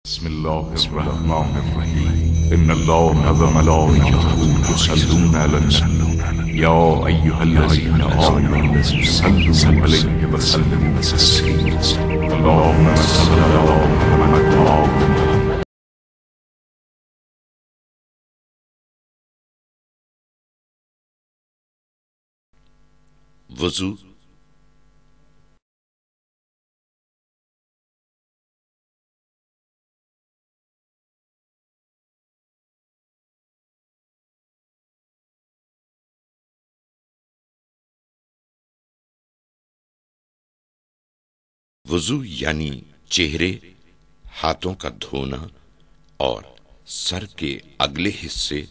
بسم الله الرحمن الرحيم إن الله وملائكته يصلون على النبي يا أيها الذين آمنوا صلوا عليه وسلموا تسليما اللهم صل على محمد وآل وضو وضو یعنی چہرے، ہاتھوں کا دھونا اور سر کے اگلے حصے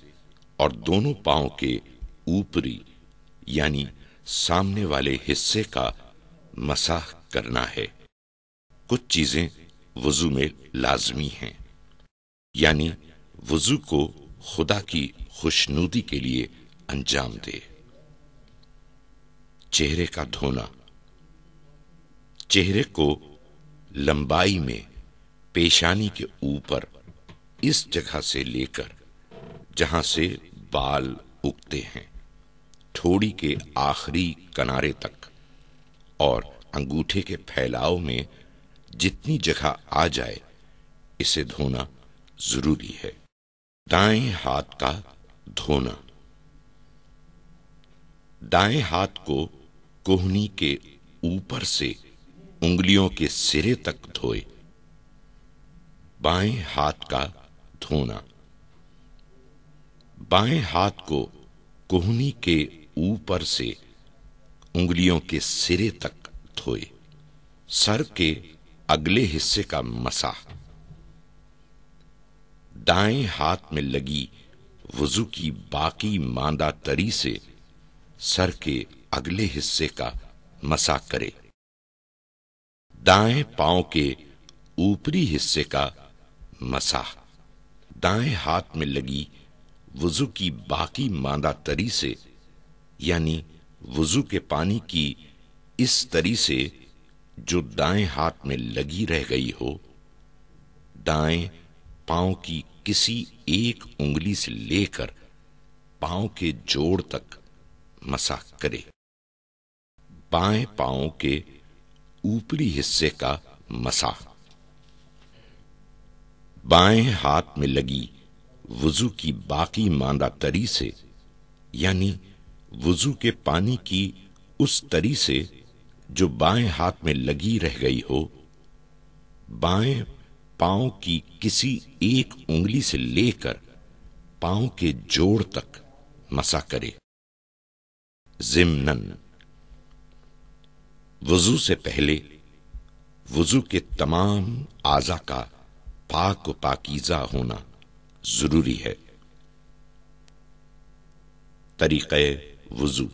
اور دونوں پاؤں کے اوپری یعنی سامنے والے حصے کا مسح کرنا ہے۔ کچھ چیزیں وضو میں لازمی ہیں، یعنی وضو کو خدا کی خوشنودی کے لیے انجام دے۔ چہرے کا دھونا، چہرے کو لمبائی میں پیشانی کے اوپر اس جگہ سے لے کر جہاں سے بال اگتے ہیں ٹھوڑی کے آخری کنارے تک اور انگوٹھے کے پھیلاؤ میں جتنی جگہ آ جائے اسے دھونا ضروری ہے۔ دائیں ہاتھ کا دھونا، دائیں ہاتھ کو کوہنی کے اوپر سے انگلیوں کے سرے تک دھوئے۔ بائیں ہاتھ کا دھونا، بائیں ہاتھ کو کوہنی کے اوپر سے انگلیوں کے سرے تک دھوئے۔ سر کے اگلے حصے کا مسح، دائیں ہاتھ میں لگی وضو کی باقی ماندہ تری سے سر کے اگلے حصے کا مسح کرے۔ دائیں پاؤں کے اوپری حصے کا مسح، دائیں ہاتھ میں لگی وضو کی باقی ماندہ تری سے یعنی وضو کے پانی کی اس تری سے جو دائیں ہاتھ میں لگی رہ گئی ہو، دائیں پاؤں کی کسی ایک انگلی سے لے کر پاؤں کے جوڑ تک مسح کرے۔ بائیں پاؤں کے اوپری حصے کا مسح، بائیں ہاتھ میں لگی وضو کی باقی ماندہ تری سے یعنی وضو کے پانی کی اس تری سے جو بائیں ہاتھ میں لگی رہ گئی ہو، بائیں پاؤں کی کسی ایک انگلی سے لے کر پاؤں کے جوڑ تک مسح کرے۔ ضمناً وضو سے پہلے وضو کے تمام اعضاء کا پاک و پاکیزہ ہونا ضروری ہے۔ طریقہ وضو،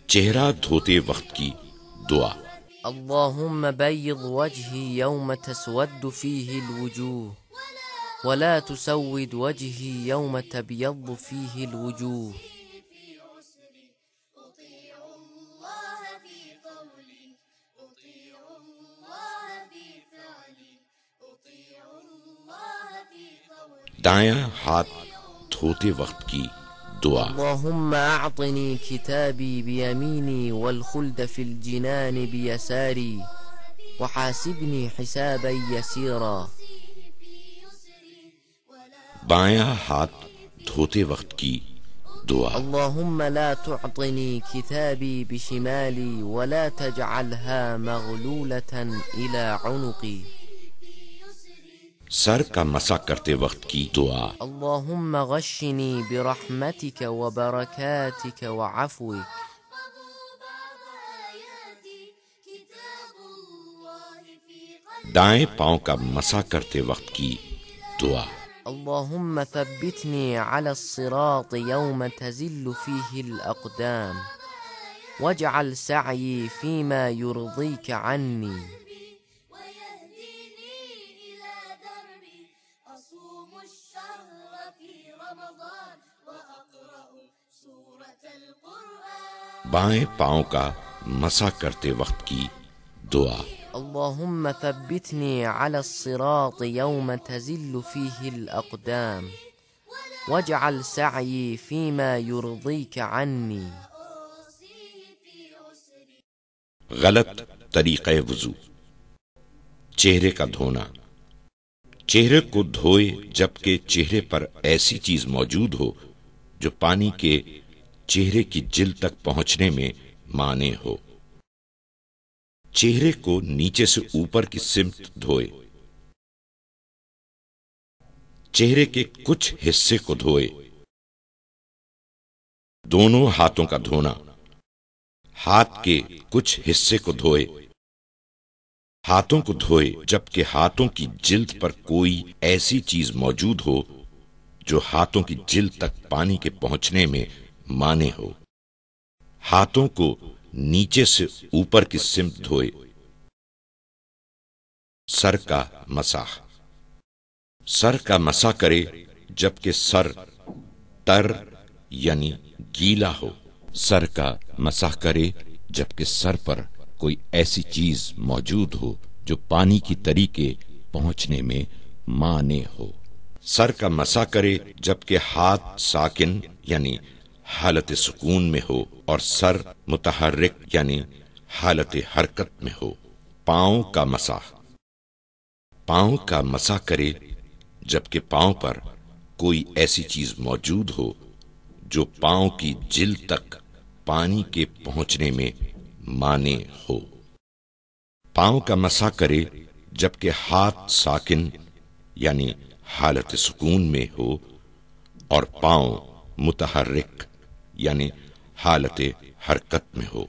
چہرہ دھوتے وقت کی دعا۔ اللهم بيض وجهي يوم تسود فيه الوجوه ولا تسود وجهي يوم تبيض فيه الوجوه دایاں ہاتھ دھوتے وقت کی دعا۔ اللهم أعطني كتابي بيميني والخلد في الجنان بيساري وحاسبني حسابا يسيرا۔ بایاں ہاتھ دھوتے وقت کی دعا۔ اللهم لا تعطني كتابي بشمالي ولا تجعلها مغلولة إلى عنقي۔ سر کا مسح کرتے وقت کی دعا۔ اللهم غشني برحمتك وبركاتك وعفوك۔ دائیں پاؤں کا مسح کرتے وقت کی دعا۔ اللهم ثبتني على الصراط يوم تزل فيه الأقدام واجعل سعي فيما يرضيك عني۔ بائیں پاؤں کا مسح کرتے وقت کی دعا۔ اللهم ثبتني على الصراط يوم تزل فيه الأقدام واجعل سعي فيما يرضيك عني۔ غلط طریقہ وضو۔ چہرے کا دھونا۔ چہرے کو دھوئے جبکہ چہرے پر ایسی چیز موجود ہو جو پانی کے چہرے کی جلد تک پہنچنے میں مانع ہو۔ چہرے کو نیچے سے اوپر کی سمت دھوئے۔ چہرے کے کچھ حصے کو دھوئے۔ دونوں ہاتھوں کا دھونا۔ ہاتھ کے کچھ حصے کو دھوئے۔ ہاتھوں کو دھوئے جبکہ ہاتھوں کی جلد پر کوئی ایسی چیز موجود ہو جو ہاتھوں کی جلد تک پانی کے پہنچنے میں مانع ہو۔ ہاتھوں کو نیچے سے اوپر کی سمت دھوئے۔ سر کا مسح۔ سر کا مسح کرے جبکہ سر تر یعنی گیلا ہو۔ سر کا مسح کرے جبکہ سر پر کوئی ایسی چیز موجود ہو جو پانی کی تری کے پہنچنے میں مانع ہو۔ سر کا مسح کرے جبکہ ہاتھ ساکن یعنی حالت سکون میں ہو اور سر متحرک یعنی حالت حرکت میں ہو۔ پاؤں کا مسح۔ پاؤں کا مسح کرے جبکہ پاؤں پر کوئی ایسی چیز موجود ہو جو پاؤں کی جلد تک پانی کے پہنچنے میں مانع ہو۔ پاؤں کا مسح کرے جبکہ ہاتھ ساکن یعنی حالت سکون میں ہو اور پاؤں متحرک یعنی حالت حرکت میں ہو۔